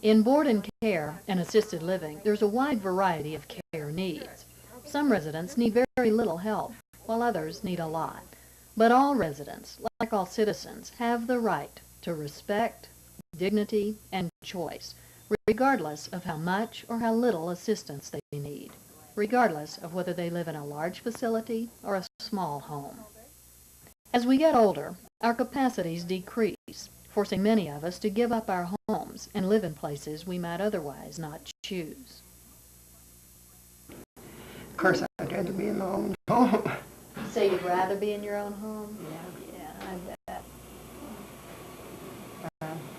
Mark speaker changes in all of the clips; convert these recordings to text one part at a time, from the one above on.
Speaker 1: In board and care and assisted living, there's a wide variety of care needs. Some residents need very little help, while others need a lot. But all residents, like all citizens, have the right to respect, dignity, and choice, regardless of how much or how little assistance they need, regardless of whether they live in a large facility or a small home. As we get older, our capacities decrease, forcing many of us to give up our homes and live in places we might otherwise not choose.
Speaker 2: Of course, I'd rather be in my own home.
Speaker 1: So you'd rather be in your own home? Yeah, I bet.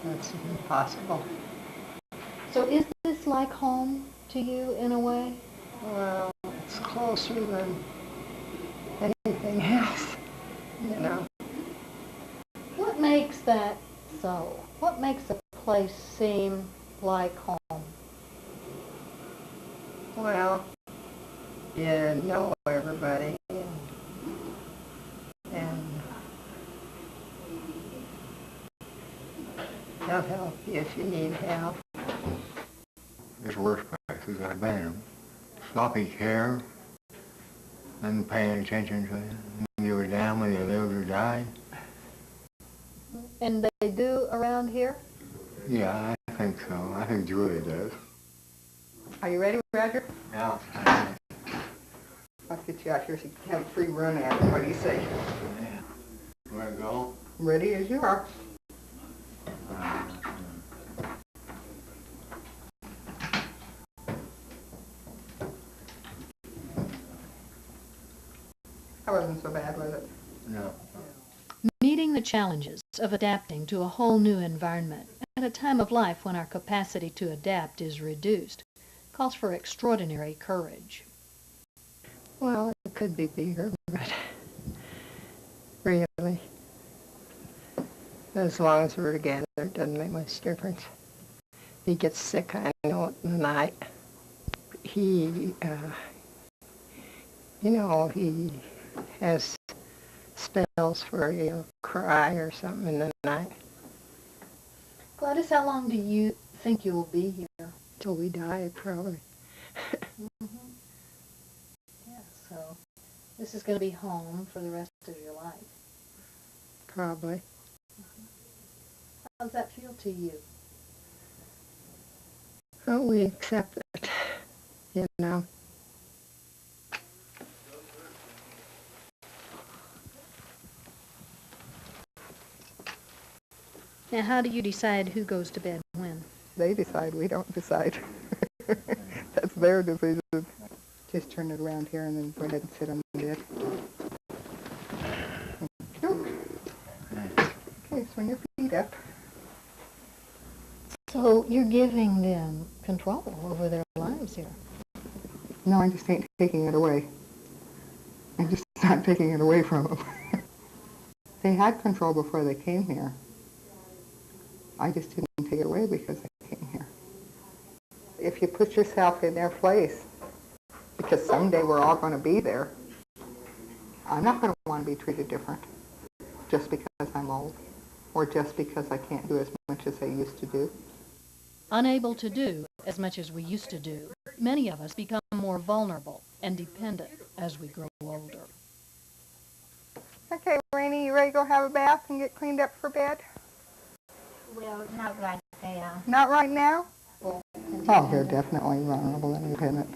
Speaker 2: That's impossible.
Speaker 1: So is this like home to you in a way?
Speaker 2: Well, it's closer than anything else, you know.
Speaker 1: What makes that so? What makes a place seem like home?
Speaker 2: Well, you know everybody, and they'll help you if you need help.
Speaker 3: There's worse places I've been in. Sloppy care, and paying attention to you. You were down whether you lived or died.
Speaker 1: And they do around here?
Speaker 3: Yeah, I think so. I think Julia does.
Speaker 2: Are you ready, Roger?
Speaker 3: Yeah.
Speaker 2: I'll get you out here so you can have a free run at it. What do you say?
Speaker 3: Where to go?
Speaker 2: Ready as you are. That wasn't so bad, was it?
Speaker 3: No.
Speaker 1: Meeting the challenges of adapting to a whole new environment at a time of life when our capacity to adapt is reduced calls for extraordinary courage.
Speaker 2: Well, it could be bigger, but really, as long as we're together, it doesn't make much difference. He gets sick, I know it in the night. He, he has spells where he'll cry or something in the night.
Speaker 1: Gladys, how long do you think you'll be here?
Speaker 2: Till we die, probably.
Speaker 1: Yeah, so this is going to be home for the rest of your life.
Speaker 2: Probably.
Speaker 1: How does that feel to you?
Speaker 2: Well, we accept it, you know.
Speaker 1: Now, how do you decide who goes to bed when?
Speaker 2: They decide, we don't decide. That's their decision. Just turn it around here and then go ahead and sit on the bed. Okay, swing your feet up.
Speaker 1: So you're giving them control over their lives here.
Speaker 2: No, I just ain't taking it away. I'm just not taking it away from them. They had control before they came here. I just didn't take it away because I came here. If you put yourself in their place, because someday we're all going to be there, I'm not going to want to be treated different just because I'm old or just because I can't do as much as I used to do.
Speaker 1: Unable to do as much as we used to do, many of us become more vulnerable and dependent as we grow older.
Speaker 2: Okay, Rainey, you ready to go have a bath and get cleaned up for bed?
Speaker 4: Well, not right now.
Speaker 2: Not right now? Oh, they're definitely vulnerable and dependent.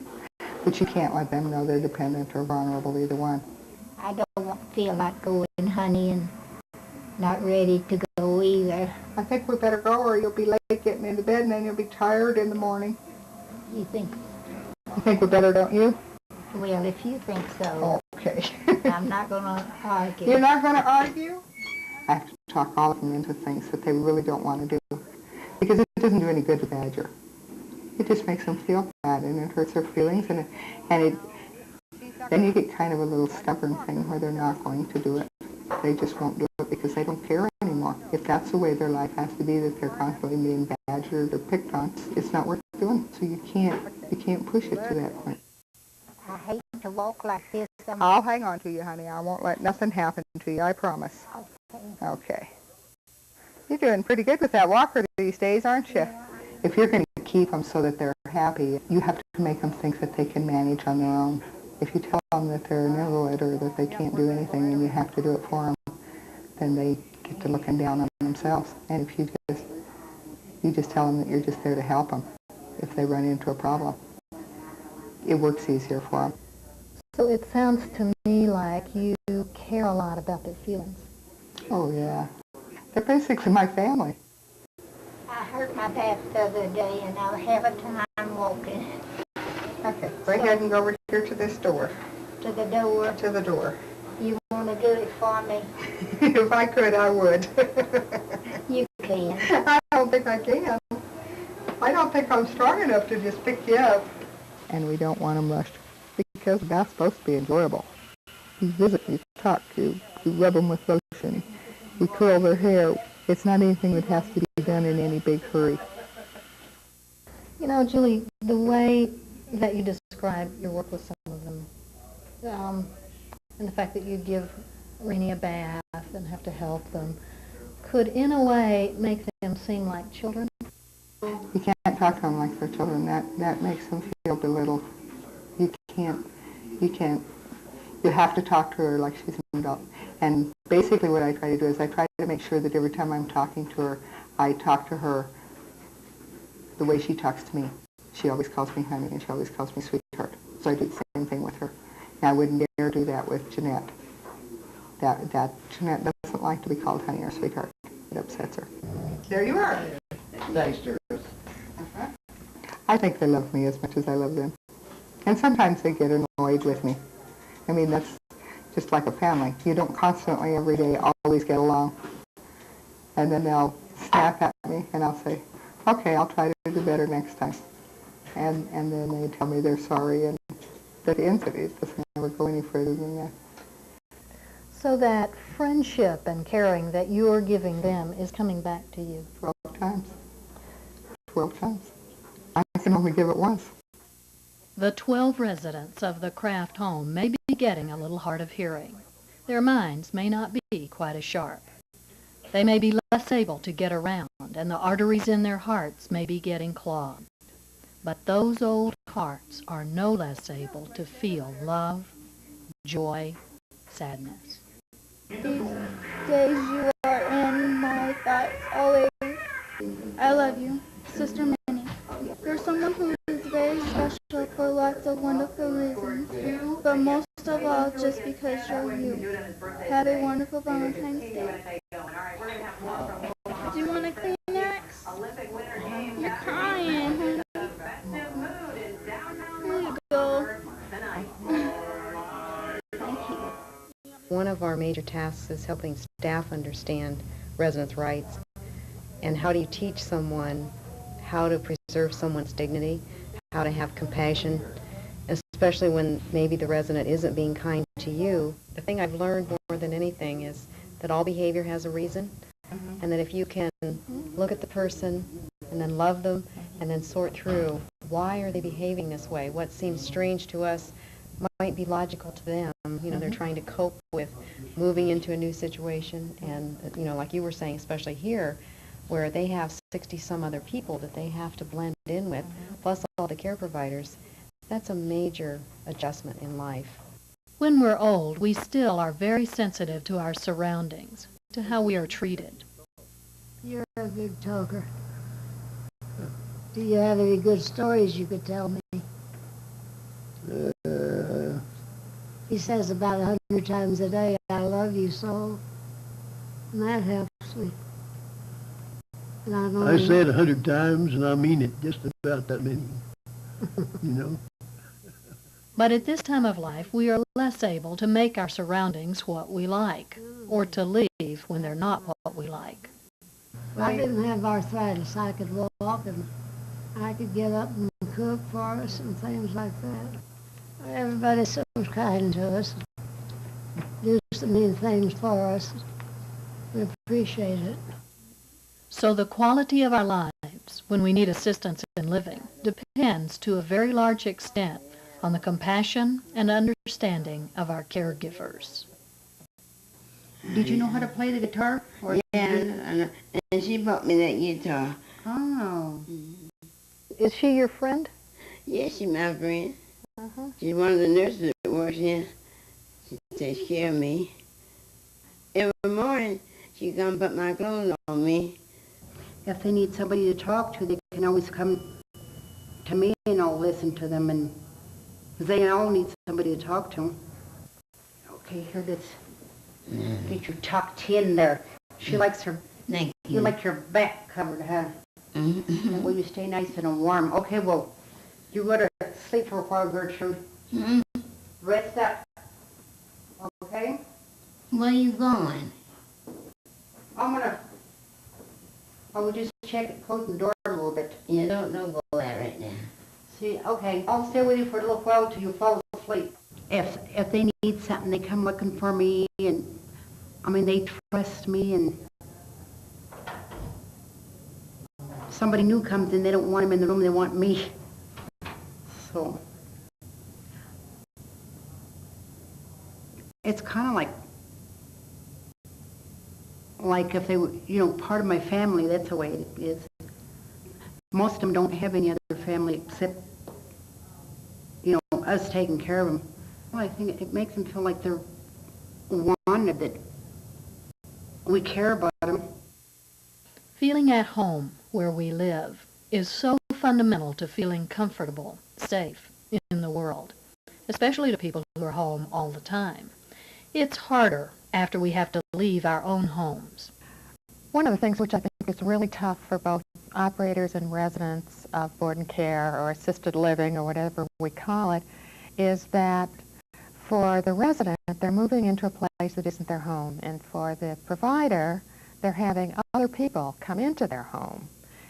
Speaker 2: But you can't let them know they're dependent or vulnerable, either one.
Speaker 4: I don't feel like going, honey, and not ready to go either.
Speaker 2: I think we better go or you'll be late getting into bed and then you'll be tired in the morning.
Speaker 4: You think?
Speaker 2: You think we better, don't you?
Speaker 4: Well, if you think so.
Speaker 2: Okay.
Speaker 4: I'm not going to argue.
Speaker 2: You're not going to argue? I have to talk all of them into things that they really don't want to do. Because it doesn't do any good to badger. It just makes them feel bad and it hurts their feelings and then you get kind of a little stubborn thing where they're not going to do it. They just won't do it because they don't care anymore. If that's the way their life has to be, that they're constantly being badgered or picked on, it's not worth doing. So you can't push it to that point.
Speaker 4: I hate to walk like this.
Speaker 2: I'll hang on to you, honey. I won't let nothing happen to you, I promise.
Speaker 4: Okay.
Speaker 2: Okay. You're doing pretty good with that walker these days, aren't you? If you're going to keep them so that they're happy, you have to make them think that they can manage on their own. If you tell them that they're an invalid or that they can't do anything and you have to do it for them, then they get to looking down on themselves. And if you just tell them that you're just there to help them if they run into a problem, it works easier for them.
Speaker 1: So it sounds to me like you care a lot about their feelings.
Speaker 2: Oh, yeah. They're basically my family.
Speaker 4: I hurt my back the other day and I'll have a time walking
Speaker 2: Okay, go ahead and go over here to this door.
Speaker 4: to the door.
Speaker 2: To the door.
Speaker 4: You want to do it for me?
Speaker 2: If I could, I would.
Speaker 4: You can.
Speaker 2: I don't think I can. I don't think I'm strong enough to just pick you up. And we don't want them rushed because that's supposed to be enjoyable. You visit, you talk, you rub them with lotion, you curl their hair. It's not anything that has to be done in any big hurry.
Speaker 1: You know, Julie, the way that you describe your work with some of them, and the fact that you give Rainey a bath and have to help them, could in a way make them seem like children.
Speaker 2: You can't talk to them like they're children. That makes them feel belittled. You can't. You have to talk to her like she's an adult. And basically what I try to do is I try to make sure that every time I'm talking to her, I talk to her the way she talks to me. She always calls me honey and she always calls me sweetheart. So I do the same thing with her. And I wouldn't dare do that with Jeanette. That Jeanette doesn't like to be called honey or sweetheart. It upsets her. There you are.
Speaker 3: Thanks, Doris.
Speaker 2: I think they love me as much as I love them. And sometimes they get annoyed with me. I mean, that's just like a family. You don't constantly, every day, always get along. And then they'll snap at me, and I'll say, okay, I'll try to do better next time. And then they tell me they're sorry, and that ends it. It doesn't ever go any further than that.
Speaker 1: So that friendship and caring that you're giving them is coming back to you.
Speaker 2: 12 times. 12 times. I can only give it once.
Speaker 1: The 12 residents of the Craft home may be getting a little hard of hearing. Their minds may not be quite as sharp. They may be less able to get around, and the arteries in their hearts may be getting clogged. But those old hearts are no less able to feel love, joy, sadness.
Speaker 5: These days you are in my thoughts always. I love you, Sister Minnie. You're someone who is very special for lots of wonderful reasons, but most of all just because you're you. Have a wonderful Valentine's Day. Do you want a Kleenex? You're crying, honey. Here you go. Thank you.
Speaker 6: One of our major tasks is helping staff understand residents' rights. And how do you teach someone how to preserve someone's dignity, how to have compassion, especially when maybe the resident isn't being kind to you. The thing I've learned more than anything is that all behavior has a reason, and that if you can look at the person and then love them and then sort through why are they behaving this way, what seems strange to us might be logical to them. You know, they're trying to cope with moving into a new situation, and, you know, like you were saying, especially here, where they have 60 some other people that they have to blend in with, plus all the care providers. That's a major adjustment in life.
Speaker 1: When we're old, we still are very sensitive to our surroundings, to how we are treated.
Speaker 7: You're a good talker. Do you have any good stories you could tell me? He says about 100 times a day, I love you so. And that helps me. And I know
Speaker 8: I say it 100 times, and I mean it just about that many, you know.
Speaker 1: But at this time of life, we are less able to make our surroundings what we like, or to leave when they're not what we like.
Speaker 7: If I didn't have arthritis, I could walk and I could get up and cook for us and things like that. Everybody's so kind to us, do so many things for us. We appreciate it.
Speaker 1: So the quality of our lives, when we need assistance in living, depends to a very large extent on the compassion and understanding of our caregivers.
Speaker 9: Did you know how to play the guitar? Or
Speaker 10: Yeah, and she bought me that guitar.
Speaker 9: Oh.
Speaker 6: Is she your friend?
Speaker 10: Yes, she's my friend.
Speaker 6: Uh-huh.
Speaker 10: She's one of the nurses that works here. She takes care of me. Every morning, she come put my clothes on me.
Speaker 9: If they need somebody to talk to, they can always come to me and I'll listen to them, and 'cause they all need somebody to talk to. Okay, here, let's get you tucked in there. She likes her,
Speaker 10: Thank
Speaker 9: you like your back covered, huh?
Speaker 10: Mm-hmm.
Speaker 9: That way you stay nice and warm. Okay, well, you go to sleep for a while, Gertrude.
Speaker 10: Mm-hmm.
Speaker 9: Rest up. Okay?
Speaker 10: Where you going?
Speaker 9: I will just check it, close the door a little bit.
Speaker 10: You don't go there right now.
Speaker 9: See, okay, I'll stay with you for a little while till you fall asleep. If they need something, they come looking for me, and I mean, they trust me, and somebody new comes in, they don't want him in the room, they want me. So it's kind of like if they were, part of my family. That's the way it is. Most of them don't have any other family except, us taking care of them. Well, I think it makes them feel like they're wanted, that we care about them.
Speaker 1: Feeling at home where we live is so fundamental to feeling comfortable, safe in the world, especially to people who are home all the time. It's harder after we have to leave our own homes.
Speaker 6: One of the things which I think is really tough for both operators and residents of board and care or assisted living or whatever we call it is that for the resident, they're moving into a place that isn't their home, and for the provider, they're having other people come into their home.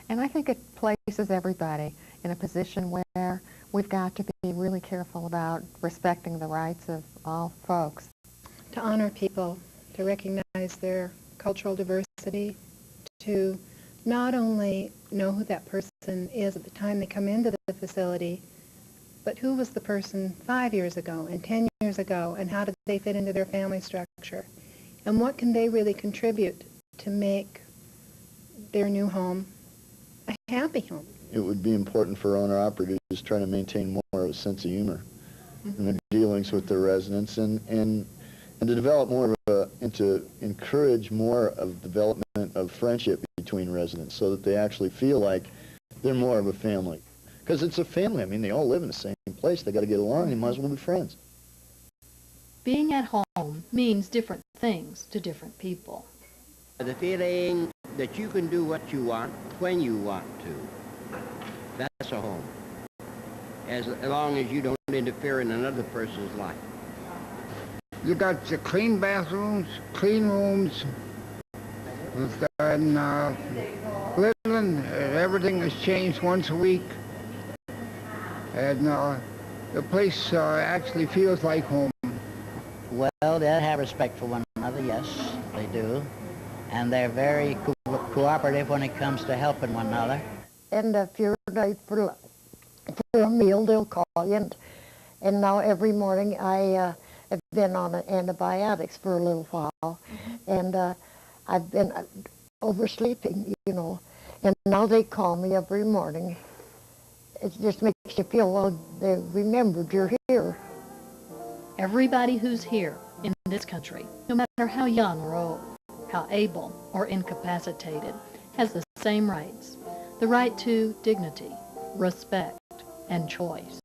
Speaker 6: And I think it places everybody in a position where we've got to be really careful about respecting the rights of all folks.
Speaker 11: To honor people, to recognize their cultural diversity, to not only know who that person is at the time they come into the facility, but who was the person 5 years ago and 10 years ago, and how did they fit into their family structure, and what can they really contribute to make their new home a happy home.
Speaker 12: It would be important for owner-operators to try to maintain more of a sense of humor in their dealings with their residents, and to develop more of a, and to encourage more of development of friendship between residents so that they actually feel like they're more of a family. Because it's a family. I mean, they all live in the same place. They got to get along. They might as well be friends.
Speaker 1: Being at home means different things to different people.
Speaker 13: The feeling that you can do what you want when you want to. That's a home. As long as you don't interfere in another person's life.
Speaker 3: You got the clean bathrooms, clean rooms, and living, everything is changed once a week. And the place actually feels like home.
Speaker 14: Well, they have respect for one another, yes, they do. And they're very cooperative when it comes to helping one another.
Speaker 7: And if you're late for a meal, they'll call you. And now every morning I have been on antibiotics for a little while. And I've been oversleeping, And now they call me every morning. It just makes you feel, well, they remembered you're here.
Speaker 1: Everybody who's here in this country, no matter how young or old, how able or incapacitated, has the same rights. The right to dignity, respect, and choice.